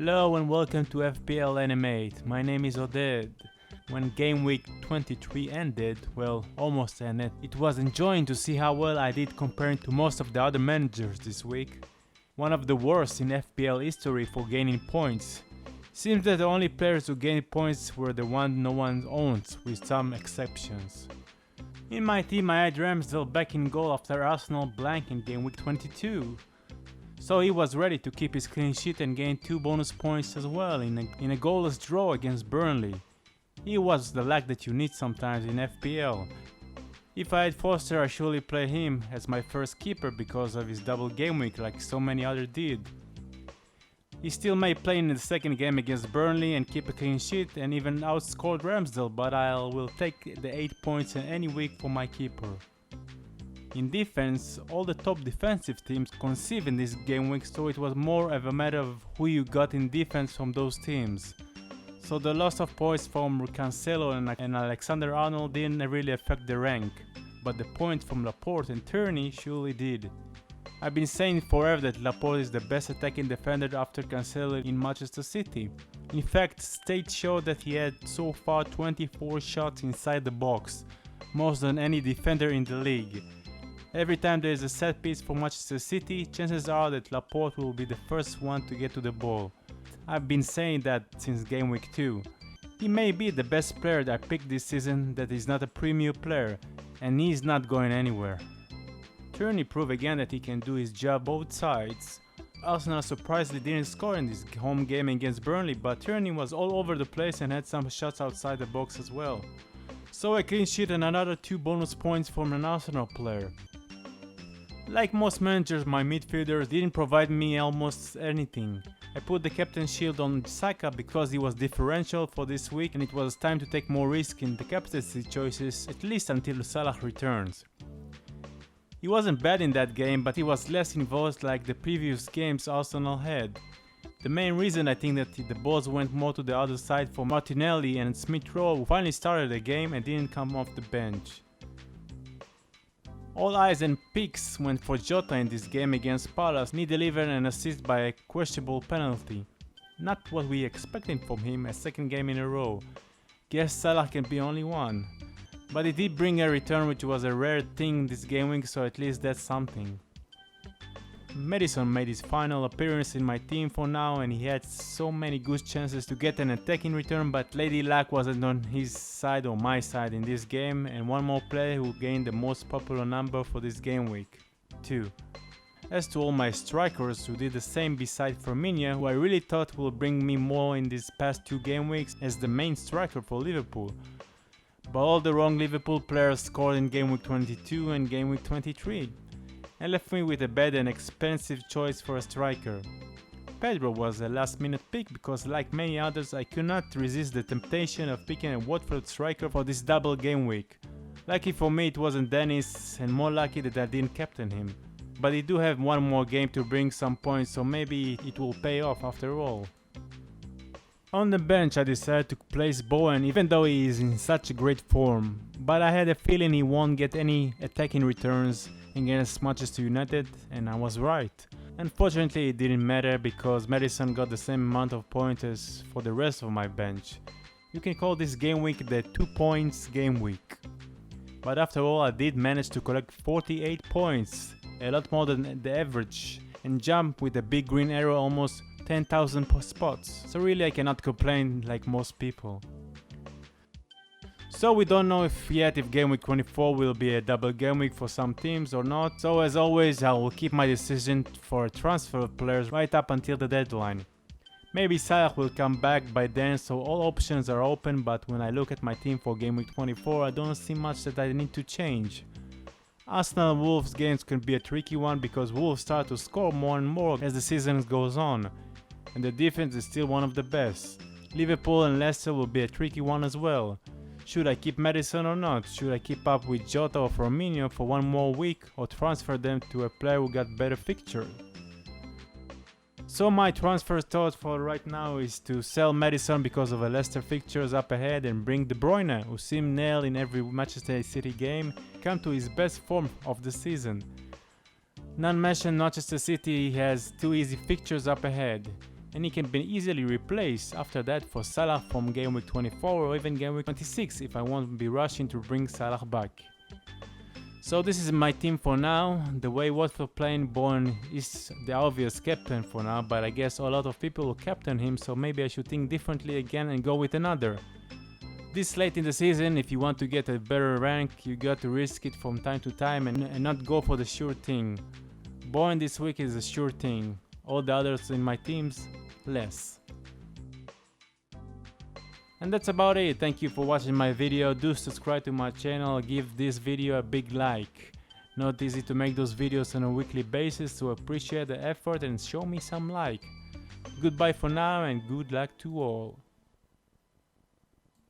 Hello and welcome to FPL Animate. My name is Oded. When game week 23 ended, well, almost ended, it was enjoying to see how well I did comparing to most of the other managers this week. One of the worst in FPL history for gaining points. Seems that the only players who gained points were the ones no one owns, with some exceptions. In my team I had Ramsdale back in goal after Arsenal blank in game week 22. So he was ready to keep his clean sheet and gain 2 bonus points as well in a goalless draw against Burnley. He was the luck that you need sometimes in FPL. If I had Foster, I surely play him as my first keeper because of his double game week like so many others did. He still may play in the second game against Burnley and keep a clean sheet and even outscored Ramsdale, but I will take the 8 points in any week for my keeper. In defense, all the top defensive teams conceded in this game week, so it was more of a matter of who you got in defense from those teams. So the loss of points from Cancelo and Alexander-Arnold didn't really affect the rank, but the points from Laporte and Tierney surely did. I've been saying forever that Laporte is the best attacking defender after Cancelo in Manchester City. In fact, stats show that he had so far 24 shots inside the box, more than any defender in the league. Every time there is a set piece for Manchester City, chances are that Laporte will be the first one to get to the ball. I've been saying that since game week 2. He may be the best player that I picked this season that is not a premium player, and he's not going anywhere. Tierney proved again that he can do his job both sides. Arsenal surprisingly didn't score in this home game against Burnley, but Tierney was all over the place and had some shots outside the box as well. So a clean sheet and another 2 bonus points from an Arsenal player. Like most managers, my midfielders didn't provide me almost anything. I put the captain shield on Saka because he was differential for this week and it was time to take more risk in the captaincy choices, at least until Salah returns. He wasn't bad in that game, but he was less involved like the previous games Arsenal had. The main reason I think that the balls went more to the other side for Martinelli and Smith Rowe, who finally started the game and didn't come off the bench. All eyes and picks went for Jota in this game against Palace, and he delivered an assist by a questionable penalty. Not what we expected from him, a second game in a row. Guess Salah can be only one. But he did bring a return, which was a rare thing this game week, so at least that's something. Maddison made his final appearance in my team for now, and he had so many good chances to get an attack in return, but Lady Luck wasn't on his side or my side in this game, and one more player who gained the most popular number for this game week, 2. As to all my strikers who did the same beside Firmino, who I really thought will bring me more in these past 2 game weeks as the main striker for Liverpool. But all the wrong Liverpool players scored in game week 22 and game week 23. And left me with a bad and expensive choice for a striker. Pedro was a last minute pick because like many others I could not resist the temptation of picking a Watford striker for this double game week. Lucky for me it wasn't Dennis, and more lucky that I didn't captain him. But he do have one more game to bring some points, so maybe it will pay off after all. On the bench I decided to place Bowen even though he is in such a great form, but I had a feeling he won't get any attacking returns against Manchester United, and I was right. Unfortunately it didn't matter because Maddison got the same amount of points as for the rest of my bench. You can call this game week the 2 points game week. But after all I did manage to collect 48 points, a lot more than the average, and jump with a big green arrow almost 10,000 spots, so really I cannot complain like most people. So we don't know yet if game week 24 will be a double game week for some teams or not, so as always I will keep my decision for a transfer of players right up until the deadline. Maybe Salah will come back by then, so all options are open, but when I look at my team for game week 24 I don't see much that I need to change. Arsenal Wolves games can be a tricky one because Wolves start to score more and more as the season goes on, and the defense is still one of the best. Liverpool and Leicester will be a tricky one as well. Should I keep Maddison or not? Should I keep up with Jota or Firmino for one more week or transfer them to a player who got better fixture? So my transfer thought for right now is to sell Maddison because of a Leicester fixtures up ahead and bring De Bruyne, who seemed nailed in every Manchester City game, come to his best form of the season. Not mentioned Manchester City has 2 easy fixtures up ahead. and he can be easily replaced after that for Salah from game week 24 or even game week 26 if I won't be rushing to bring Salah back. So this is my team for now. The way Watford playing, Bourne is the obvious captain for now, but I guess a lot of people will captain him, so maybe I should think differently again and go with another. This late in the season, if you want to get a better rank, you got to risk it from time to time and not go for the sure thing. Bourne this week is a sure thing. All the others in my teams, less. And that's about it. Thank you for watching my video. Do subscribe to my channel, give this video a big like. Not easy to make those videos on a weekly basis, so appreciate the effort and show me some like. Goodbye for now and good luck to all.